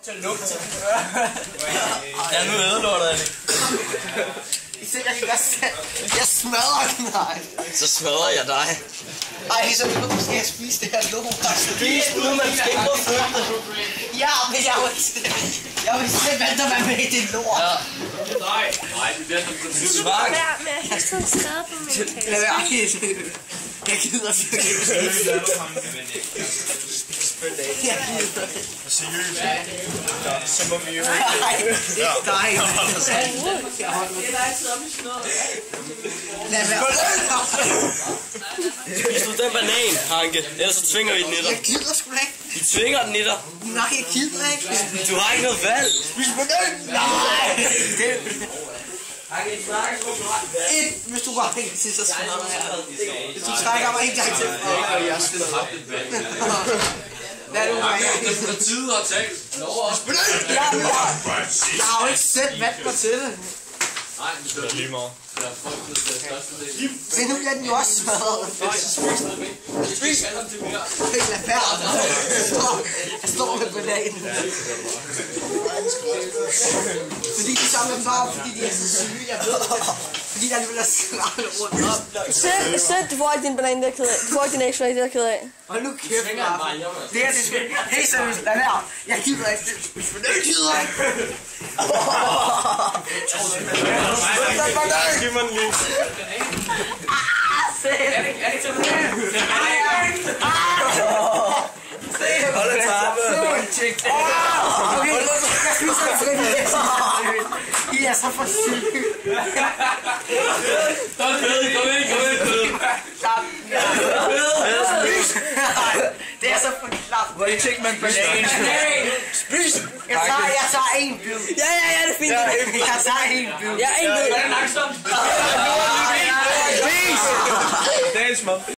Til lugt. Ja, nu æder lortet, Ali. Jeg smadrer den, nej. Så smadrer jeg dig. Ej, så nu skal jeg spise det her lort. Spis uden man skal ikke få frugter. Ja, men jeg vil slet vente at være med i det lort. Ja. Nej, det bliver Du smag. Jeg står skrevet på min kage. Lad være. Jeg gider virkelig ikke. Seriøst. Så må vi jo ikke... Nej, ikke dig. Lad være. Spis du den banan, Hanke. Ellers så tvinger vi den i dig. Jeg gider sgu da ikke. Vi tvinger den i dig. Nej, jeg gider ikke. Du har ikke noget valg. Spis banan. Nej. Hvis du bare ikke til, så smadrer jeg. Hvis du trækker mig en gang til. Lad du mig. Det er tid at tage. Jeg har jo ikke selv valgt mig til det. Nej, det er lige meget. Se, nu bliver den jo også smadret. Spis den til mere. Lad være. Jeg står med bananen. Fordi de samler dem op, fordi de er så syge, jeg ved det. Fordi der alligevel er skraldet rundt om. Sæt, du får ikke din banan, det er ked af. Du får ikke din ekstra, det er ked af. Hold nu kæft, Martin. Det her, det er sgu... Hey, seriøst, lad være. Jeg gider ikke. Jeg gider ikke. Giv mig den lige. Hold da tarpe. Okay, jeg spiser en frivillig. I er så for syge. Kom ind. Det er så for klart. Hvor er det man banan? Spis! Jeg tager en bid. Ja, det er fint. Jeg tager en bid. Ja, en bid. Langsomt. Spis! Dagens mad.